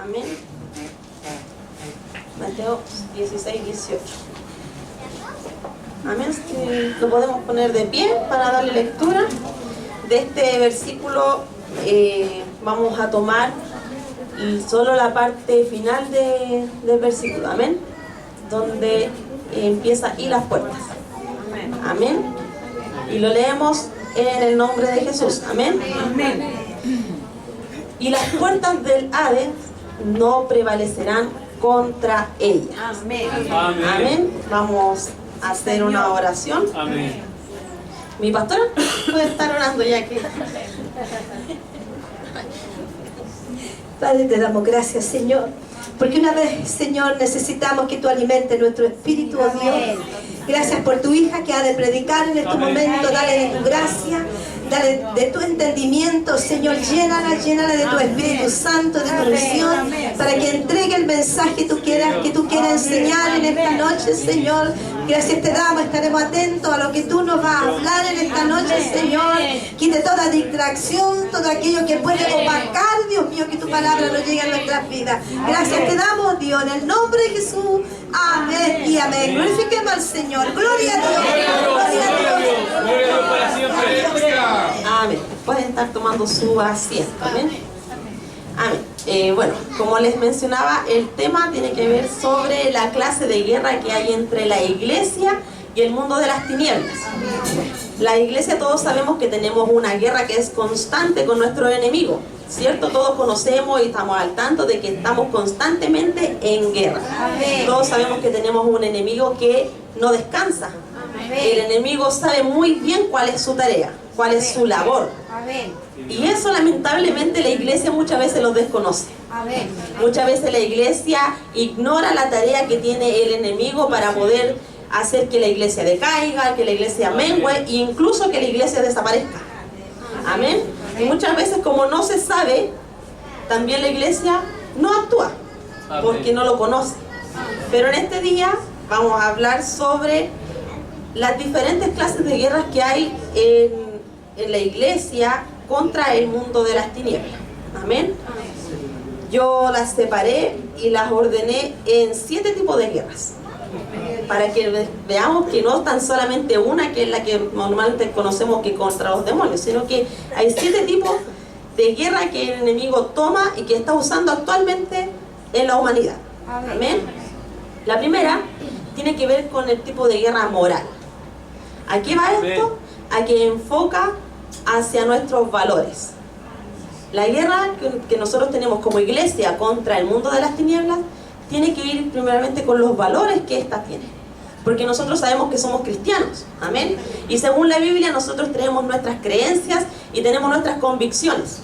Amén. Mateo 16, 18. Amén. Lo podemos poner de pie para darle lectura. De este versículo vamos a tomar solo la parte final del versículo. Amén. Donde empieza y las puertas. Amén. Y lo leemos en el nombre de Jesús. Amén. Amén. Y las puertas del Hades no prevalecerán contra ellas. Amén. Amén. Amén. Vamos a hacer una oración. Amén. Mi pastora puede estar orando ya que... Padre, te damos gracias, Señor, porque una vez, Señor, necesitamos que tú alimentes nuestro espíritu, oh Dios. Gracias por tu hija que ha de predicar en este momento. Dale de tu gracia, dale de tu entendimiento, Señor. Llénala de tu Espíritu Santo, de tu unción, para que entregue el mensaje que tú quieras enseñar en esta noche, Señor. Gracias te damos, estaremos atentos a lo que tú nos vas a hablar en esta noche, Señor. Quite toda distracción, todo aquello que puede opacar, Dios mío, que tu palabra no llegue a nuestras vidas. Gracias te damos, Dios, en el nombre de Jesús. Amén y amén. Glorifiquemos al Señor. Gloria a Dios. Gloria a Dios. Gloria a Dios para siempre. Amén. Pueden estar tomando su asiento. Amén. Amén. Bueno, como les mencionaba, el tema tiene que ver sobre la clase de guerra que hay entre la iglesia y el mundo de las tinieblas. La iglesia, todos sabemos que tenemos una guerra que es constante con nuestro enemigo, ¿cierto? Todos conocemos y estamos al tanto de que estamos constantemente en guerra. Todos sabemos que tenemos un enemigo que no descansa. El enemigo sabe muy bien cuál es su tarea, cuál es su labor. Y eso lamentablemente la iglesia muchas veces lo desconoce. Muchas veces la iglesia ignora la tarea que tiene el enemigo para poder hacer que la iglesia decaiga, que la iglesia mengue e incluso que la iglesia desaparezca. Amén. Y muchas veces, como no se sabe, también la iglesia no actúa porque no lo conoce. Pero en este día vamos a hablar sobre las diferentes clases de guerras que hay en la iglesia contra el mundo de las tinieblas. Amén. Yo las separé y las ordené en 7 tipos de guerras, para que veamos que no es tan solamente una, que es la que normalmente conocemos que contra los demonios, sino que hay 7 tipos de guerra que el enemigo toma y que está usando actualmente en la humanidad. Amén. La primera tiene que ver con el tipo de guerra moral. ¿A qué va esto? A que enfoca hacia nuestros valores. La guerra que nosotros tenemos como iglesia contra el mundo de las tinieblas tiene que ir primeramente con los valores que ésta tiene, porque nosotros sabemos que somos cristianos, amén, y según la Biblia nosotros tenemos nuestras creencias y tenemos nuestras convicciones,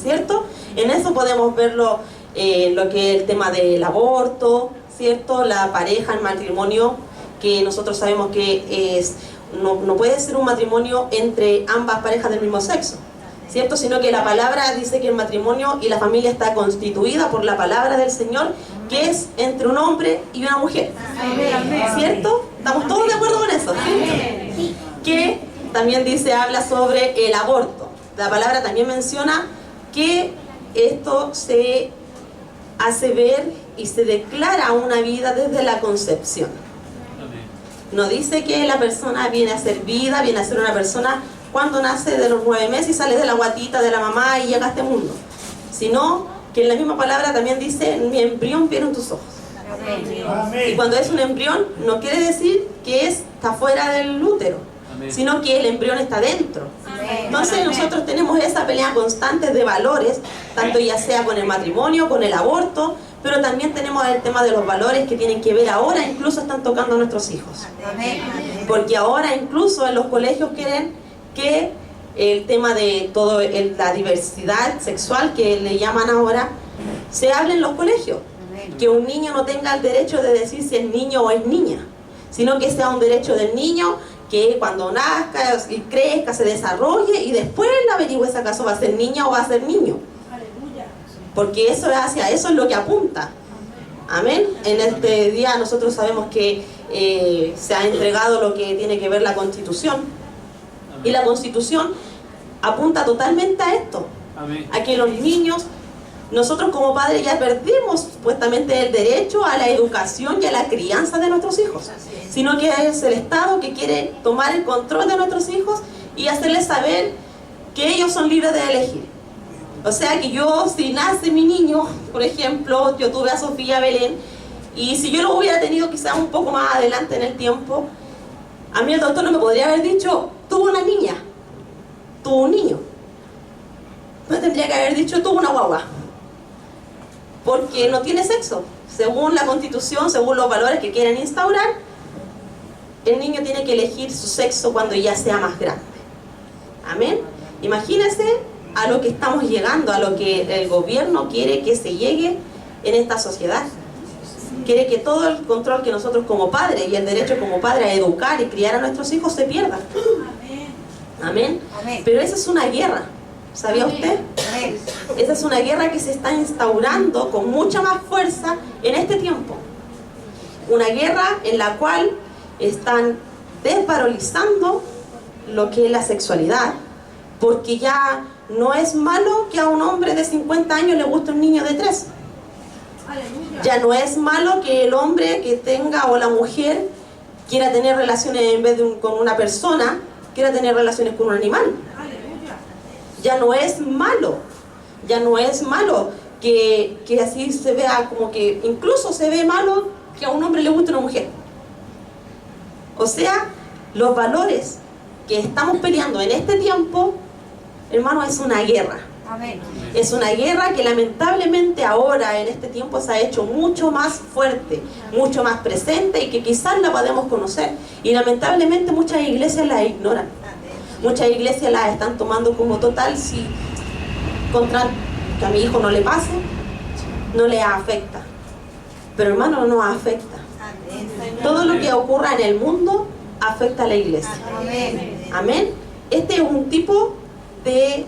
¿cierto? En eso podemos verlo, lo que es el tema del aborto, ¿cierto? La pareja, el matrimonio, que nosotros sabemos que no puede ser un matrimonio entre ambas parejas del mismo sexo, ¿cierto? Sino que la palabra dice que el matrimonio y la familia está constituida por la palabra del Señor, que es entre un hombre y una mujer. ¿Cierto? ¿Estamos todos de acuerdo con eso? ¿Sí? Que también habla sobre el aborto. La palabra también menciona que esto se hace ver y se declara una vida desde la concepción. No dice que la persona viene a ser vida, viene a ser una persona cuando nace de los 9 meses y sale de la guatita de la mamá y llega a este mundo, sino que en la misma palabra también dice: mi embrión vieron tus ojos. Y cuando es un embrión no quiere decir que está fuera del útero, sino que el embrión está dentro. Entonces nosotros tenemos esa pelea constante de valores, tanto ya sea con el matrimonio, con el aborto, pero también tenemos el tema de los valores que tienen que ver ahora, incluso están tocando a nuestros hijos. Porque ahora incluso en los colegios quieren que el tema de toda la diversidad sexual, que le llaman ahora, se hable en los colegios. Que un niño no tenga el derecho de decir si es niño o es niña, sino que sea un derecho del niño que cuando nazca y crezca, se desarrolle y después le averigüe si acaso va a ser niña o va a ser niño. Porque eso es hacia eso es lo que apunta. Amén. En este día nosotros sabemos que se ha entregado lo que tiene que ver la Constitución. Y la Constitución apunta totalmente a esto. A que los niños nosotros como padres ya perdimos supuestamente el derecho a la educación y a la crianza de nuestros hijos, sino que es el Estado que quiere tomar el control de nuestros hijos y hacerles saber que ellos son libres de elegir. O sea que yo, si nace mi niño, por ejemplo, yo tuve a Sofía Belén, y si yo lo hubiera tenido quizás un poco más adelante en el tiempo, a mí el doctor no me podría haber dicho, tuvo una niña, tuvo un niño. Me tendría que haber dicho, tuvo una guagua. Porque no tiene sexo. Según la Constitución, según los valores que quieren instaurar, el niño tiene que elegir su sexo cuando ya sea más grande. Amén. Imagínense a lo que estamos llegando, a lo que el gobierno quiere que se llegue en esta sociedad. Quiere que todo el control que nosotros como padres y el derecho como padre a educar y criar a nuestros hijos se pierda. Amén. Amén. Pero esa es una guerra. ¿Sabía usted? Esa es una guerra que se está instaurando con mucha más fuerza en este tiempo. Una guerra en la cual están desvalorizando lo que es la sexualidad, porque ya no es malo que a un hombre de 50 años le guste un niño de 3. Ya no es malo que el hombre que tenga o la mujer quiera tener relaciones en vez de con una persona, quiera tener relaciones con un animal. Ya no es malo, ya no es malo que así se vea, como que incluso se ve malo que a un hombre le guste una mujer. O sea, los valores que estamos peleando en este tiempo, hermano, es una guerra. Amén. Es una guerra que lamentablemente ahora en este tiempo se ha hecho mucho más fuerte, mucho más presente y que quizás la podemos conocer. Y lamentablemente muchas iglesias la ignoran. Muchas iglesias las están tomando como total, si contra que a mi hijo no le pase, no le afecta. Pero hermano, no afecta. Todo lo que ocurra en el mundo afecta a la iglesia. Amén. Este es un tipo de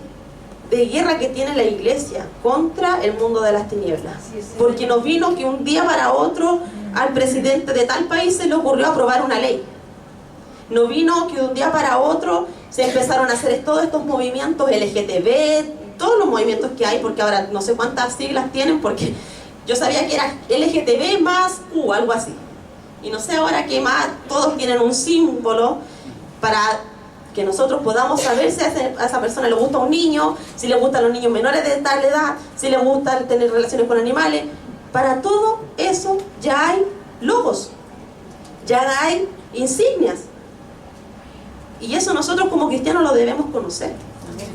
guerra que tiene la iglesia contra el mundo de las tinieblas. Porque nos vino que un día para otro al presidente de tal país se le ocurrió aprobar una ley. No vino que de un día para otro se empezaron a hacer todos estos movimientos LGTB, todos los movimientos que hay, porque ahora no sé cuántas siglas tienen, porque yo sabía que era LGTB más Q, algo así. Y no sé ahora qué más, todos tienen un símbolo para que nosotros podamos saber si a esa persona le gusta un niño, si le gustan los niños menores de tal edad, si le gusta tener relaciones con animales. Para todo eso ya hay logos, ya hay insignias. Y eso nosotros como cristianos lo debemos conocer.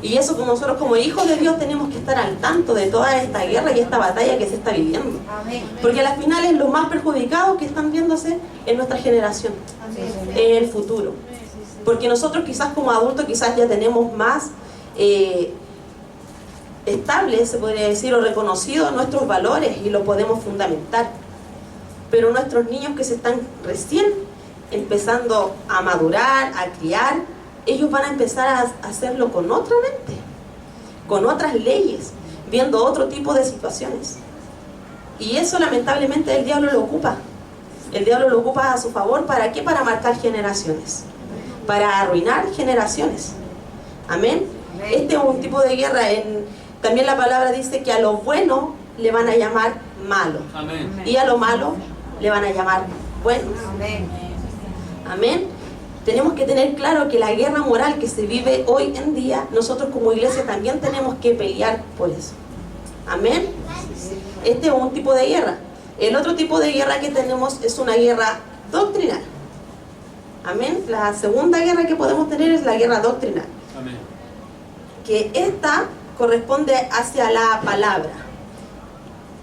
Y eso nosotros como hijos de Dios tenemos que estar al tanto de toda esta guerra y esta batalla que se está viviendo. Porque al final es lo más perjudicado que están viéndose en nuestra generación, en el futuro. Porque nosotros quizás como adultos quizás ya tenemos más estables, se podría decir, o reconocidos nuestros valores y lo podemos fundamentar. Pero nuestros niños que se están recién empezando a madurar, a criar, ellos van a empezar a hacerlo con otra mente, con otras leyes, viendo otro tipo de situaciones. Y eso lamentablemente el diablo lo ocupa. El diablo lo ocupa a su favor. ¿Para qué? Para marcar generaciones, para arruinar generaciones. Amén. Este es un tipo de guerra. También la palabra dice que a lo bueno le van a llamar malo. Amén. Y a lo malo le van a llamar bueno. Amén. Amén. Tenemos que tener claro que la guerra moral que se vive hoy en día, nosotros como iglesia también tenemos que pelear por eso. Amén. Este es un tipo de guerra. El otro tipo de guerra que tenemos es una guerra doctrinal. Amén. La segunda guerra que podemos tener es la guerra doctrinal. Amén. Que esta corresponde hacia la palabra,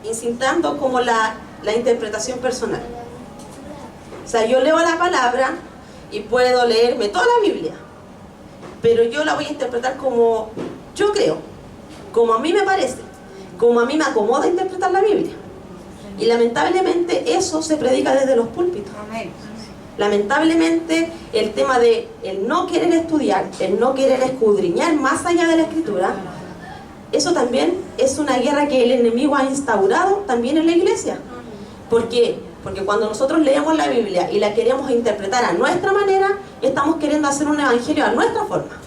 incitando como la interpretación personal. O sea, yo leo la palabra y puedo leerme toda la Biblia, pero yo la voy a interpretar como yo creo, como a mí me parece, como a mí me acomoda interpretar la Biblia. Y lamentablemente eso se predica desde los púlpitos. Amén. Lamentablemente el tema de el no querer estudiar, el no querer escudriñar más allá de la Escritura, eso también es una guerra que el enemigo ha instaurado también en la iglesia. ¿Por qué? Porque cuando nosotros leemos la Biblia y la queremos interpretar a nuestra manera, estamos queriendo hacer un evangelio a nuestra forma.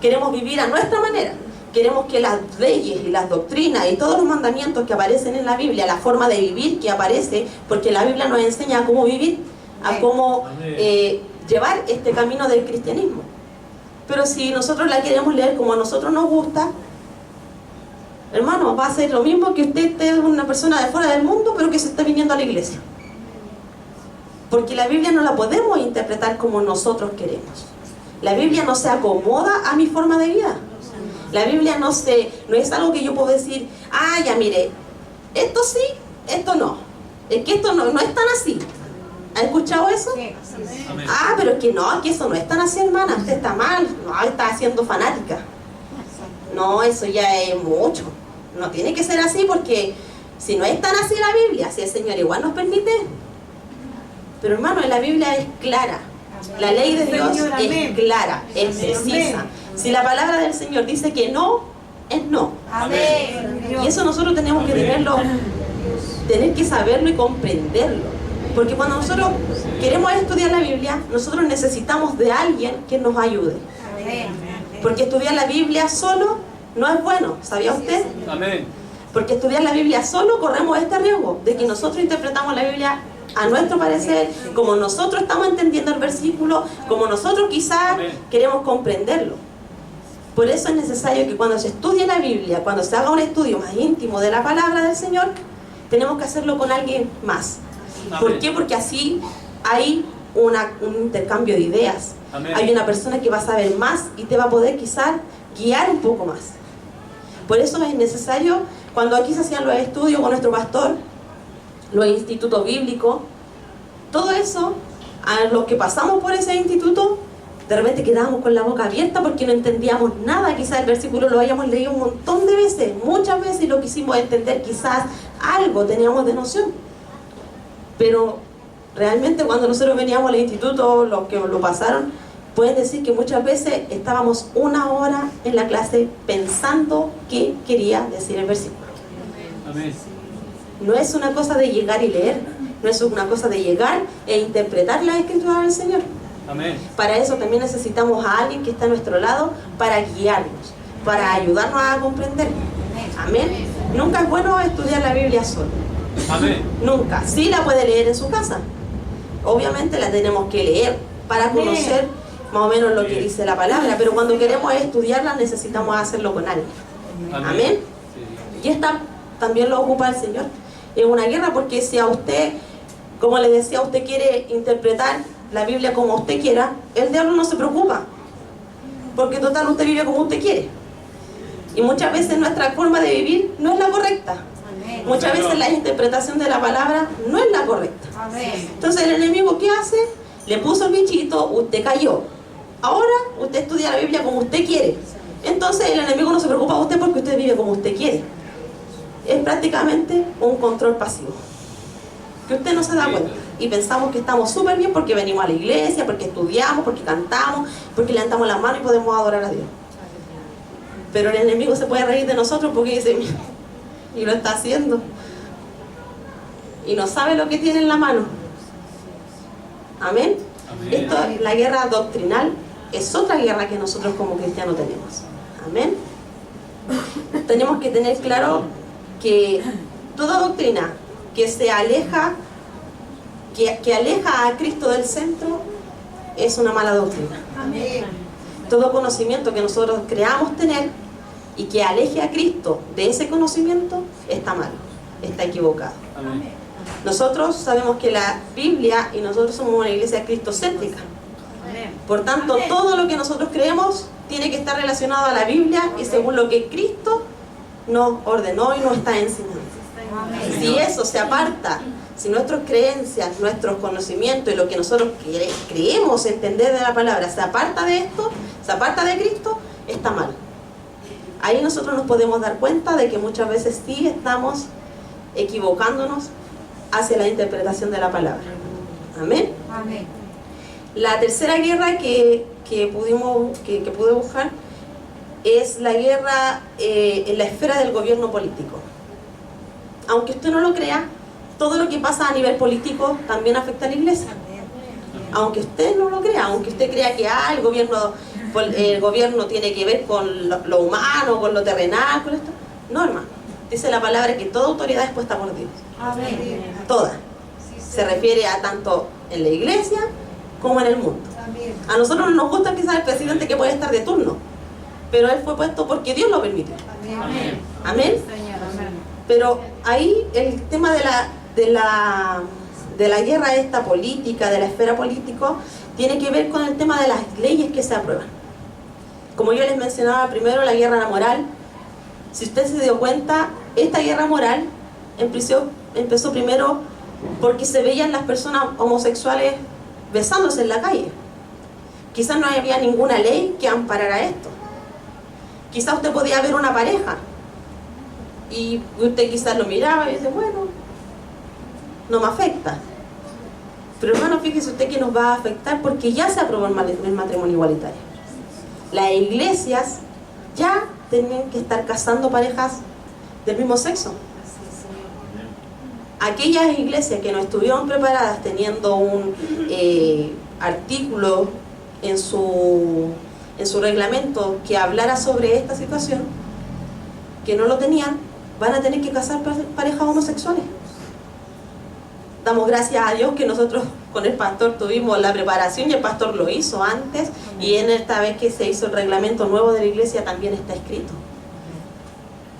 Queremos vivir a nuestra manera. queremos que las leyes y las doctrinas y todos los mandamientos que aparecen en la Biblia, la forma de vivir que aparece, porque la Biblia nos enseña a cómo vivir, a cómo llevar este camino del cristianismo. Pero si nosotros la queremos leer como a nosotros nos gusta, hermano, va a ser lo mismo que usted esté una persona de fuera del mundo, pero que se esté viniendo a la iglesia. Porque la Biblia no la podemos interpretar como nosotros queremos. La Biblia no se acomoda a mi forma de vida. La Biblia no es algo que yo puedo decir, ah, ya mire, esto sí, esto no. Es que esto no es tan así. ¿Ha escuchado eso? Amén. Ah, pero es que eso no es tan así, hermana. Usted está mal, no, está siendo fanática. No, eso ya es mucho. No tiene que ser así porque si no es tan así la Biblia, si el Señor igual nos permite. Pero hermano, la Biblia es clara. La ley de Dios es clara, es precisa. Si la palabra del Señor dice que no, es no. Y eso nosotros tenemos que tener que saberlo y comprenderlo. Porque cuando nosotros queremos estudiar la Biblia, nosotros necesitamos de alguien que nos ayude. Porque estudiar la Biblia solo no es bueno, ¿sabía usted? Amén. Porque estudiar la Biblia solo corremos este riesgo de que nosotros interpretamos la Biblia a nuestro parecer, como nosotros estamos entendiendo el versículo, como nosotros quizás queremos comprenderlo. Por eso es necesario que cuando se estudie la Biblia, cuando se haga un estudio más íntimo de la palabra del Señor, tenemos que hacerlo con alguien más. ¿Por qué? Porque así hay un intercambio de ideas. Amén. Hay una persona que va a saber más y te va a poder quizás guiar un poco más. Por eso es necesario, cuando aquí se hacían los estudios con nuestro pastor, los institutos bíblicos, todo eso, a los que pasamos por ese instituto, de repente quedábamos con la boca abierta porque no entendíamos nada. Quizás el versículo lo hayamos leído un montón de veces, muchas veces, y lo quisimos entender, quizás algo teníamos de noción. Pero realmente cuando nosotros veníamos al instituto, los que lo pasaron, pueden decir que muchas veces estábamos una hora en la clase pensando qué quería decir el versículo. Amén. No es una cosa de llegar y leer, no es una cosa de llegar e interpretar la escritura del Señor. Amén. Para eso también necesitamos a alguien que está a nuestro lado para guiarnos, para ayudarnos a comprender. Amén. Nunca es bueno estudiar la Biblia solo. Amén. Nunca. Sí la puede leer en su casa. Obviamente la tenemos que leer para conocer más o menos lo que dice la palabra, pero cuando queremos estudiarla necesitamos hacerlo con alguien. Amén. Y esta también lo ocupa el Señor. Es una guerra porque si a usted, como le decía, usted quiere interpretar la Biblia como usted quiera, el diablo no se preocupa. Porque total usted vive como usted quiere. Y muchas veces nuestra forma de vivir no es la correcta. Muchas veces la interpretación de la palabra no es la correcta. Entonces el enemigo, ¿qué hace? Le puso el bichito, usted cayó. Ahora usted estudia la Biblia como usted quiere. Entonces el enemigo no se preocupa de usted porque usted vive como usted quiere. Es prácticamente un control pasivo. Que usted no se da cuenta. Y pensamos que estamos súper bien porque venimos a la iglesia, porque estudiamos, porque cantamos, porque levantamos las manos y podemos adorar a Dios. Pero el enemigo se puede reír de nosotros porque dice, y lo está haciendo. Y no sabe lo que tiene en la mano. Amén. Amén. Esto, la guerra doctrinal, es otra guerra que nosotros como cristianos tenemos. Amén. Tenemos que tener claro que toda doctrina que se aleja, que aleja a Cristo del centro, es una mala doctrina. Amén. Todo conocimiento que nosotros creamos tener y que aleje a Cristo de ese conocimiento está mal, está equivocado. Amén. Nosotros sabemos que la Biblia, y nosotros somos una iglesia cristocéntrica. Por tanto, todo lo que nosotros creemos tiene que estar relacionado a la Biblia y según lo que Cristo nos ordenó y nos está enseñando. Si eso se aparta, si nuestras creencias, nuestros conocimientos y lo que nosotros creemos entender de la palabra se aparta de esto, se aparta de Cristo, está mal. Ahí nosotros nos podemos dar cuenta de que muchas veces sí estamos equivocándonos hacia la interpretación de la palabra. Amén. Amén. La tercera guerra que pude buscar es la guerra en la esfera del gobierno político. Aunque usted no lo crea, todo lo que pasa a nivel político también afecta a la iglesia. Aunque usted no lo crea, aunque usted crea que el gobierno el gobierno tiene que ver con lo humano, con lo terrenal, con esto. No, hermano. Dice la palabra que toda autoridad es puesta por Dios. Amén. Toda. Se refiere a tanto en la iglesia como en el mundo. A nosotros no nos gusta quizás el presidente que puede estar de turno, pero él fue puesto porque Dios lo permitió. Amén. Amén. Pero ahí el tema de la guerra esta política, de la esfera política, tiene que ver con el tema de las leyes que se aprueban. Como yo les mencionaba primero, la guerra moral. Si usted se dio cuenta, esta guerra moral empezó primero porque se veían las personas homosexuales besándose en la calle. Quizás no había ninguna ley que amparara esto. Quizás usted podía ver una pareja y usted quizás lo miraba y dice, bueno, no me afecta. Pero hermano, fíjese usted que nos va a afectar porque ya se aprobó el matrimonio igualitario. Las iglesias ya tenían que estar casando parejas del mismo sexo. Aquellas iglesias que no estuvieron preparadas teniendo un artículo en su reglamento que hablara sobre esta situación, que no lo tenían, van a tener que casar parejas homosexuales. Damos gracias a Dios que nosotros con el pastor tuvimos la preparación y el pastor lo hizo antes, y en esta vez que se hizo el reglamento nuevo de la iglesia también está escrito.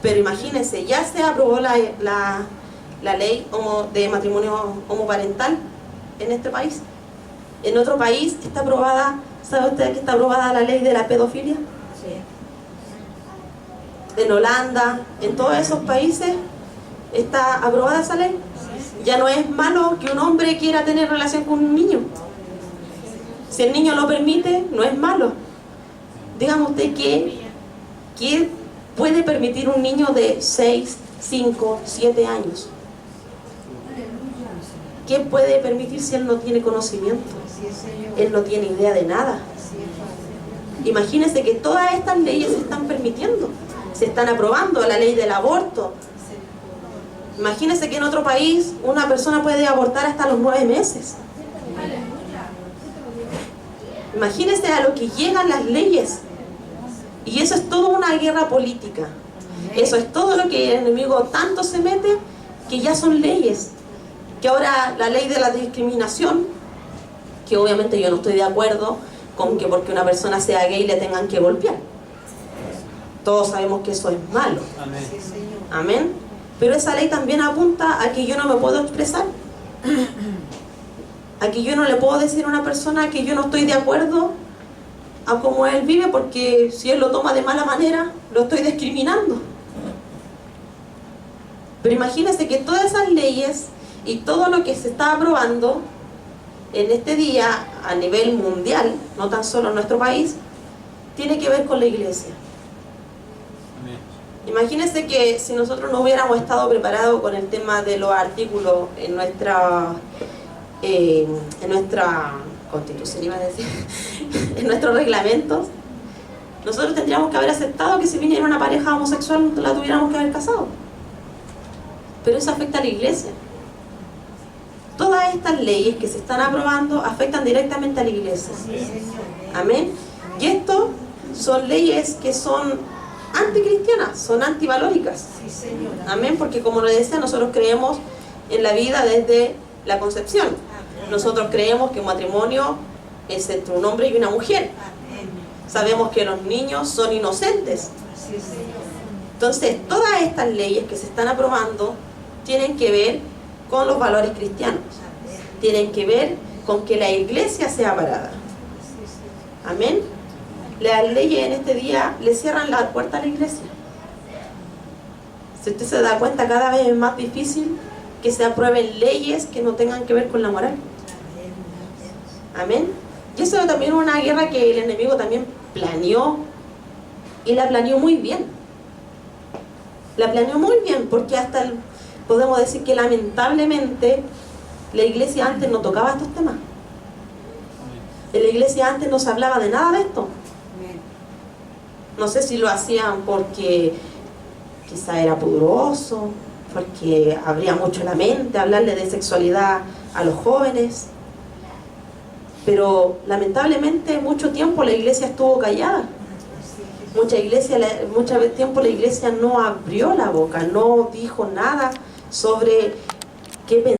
Pero imagínense, ya se aprobó la ley de matrimonio homoparental en este país. En otro país está aprobada, ¿sabe usted que está aprobada la ley de la pedofilia? Sí. En Holanda, en todos esos países está aprobada esa ley. Ya no es malo que un hombre quiera tener relación con un niño. Si el niño lo permite, no es malo. Dígame usted ¿qué puede permitir un niño de 6, 5, 7 años? ¿Qué puede permitir si él no tiene conocimiento? Él no tiene idea de nada. Imagínense que todas estas leyes se están permitiendo, se están aprobando, la ley del aborto. Imagínense que en otro país una persona puede abortar hasta los 9 meses. Imagínense a lo que llegan las leyes. Y eso es toda una guerra política. Eso es todo lo que el enemigo tanto se mete, que ya son leyes. Que ahora la ley de la discriminación, que obviamente yo no estoy de acuerdo con que porque una persona sea gay le tengan que golpear. Todos sabemos que eso es malo. Amén. Amén. Pero esa ley también apunta a que yo no me puedo expresar. A que yo no le puedo decir a una persona que yo no estoy de acuerdo a cómo él vive, porque si él lo toma de mala manera, lo estoy discriminando. Pero imagínense que todas esas leyes y todo lo que se está aprobando en este día a nivel mundial, no tan solo en nuestro país, tiene que ver con la iglesia. Amén. Imagínense que si nosotros no hubiéramos estado preparados con el tema de los artículos en nuestra constitución, iba a decir, en nuestros reglamentos, nosotros tendríamos que haber aceptado que si viniera una pareja homosexual la tuviéramos que haber casado. Pero eso afecta a la iglesia. Todas estas leyes que se están aprobando afectan directamente a la iglesia. Amén. Y esto son leyes que son anticristianas, son antivalóricas. Amén, porque como lo decía, nosotros creemos en la vida desde la concepción. Nosotros creemos que un matrimonio es entre un hombre y una mujer. Sabemos que los niños son inocentes. Entonces, todas estas leyes que se están aprobando tienen que ver con los valores cristianos. Tienen que ver con que la iglesia sea parada. Amén. Las leyes en este día le cierran la puerta a la iglesia. Si usted se da cuenta, cada vez es más difícil que se aprueben leyes que no tengan que ver con la moral. Amén. Y eso también es una guerra que el enemigo también planeó, y la planeó muy bien. La planeó muy bien, porque podemos decir que lamentablemente la iglesia antes no tocaba estos temas. En la iglesia antes no se hablaba de nada de esto. No sé si lo hacían porque quizá era pudoroso, porque abría mucho la mente hablarle de sexualidad a los jóvenes. Pero lamentablemente mucho tiempo la iglesia estuvo callada. Mucho tiempo la iglesia no abrió la boca, no dijo nada sobre qué pensar.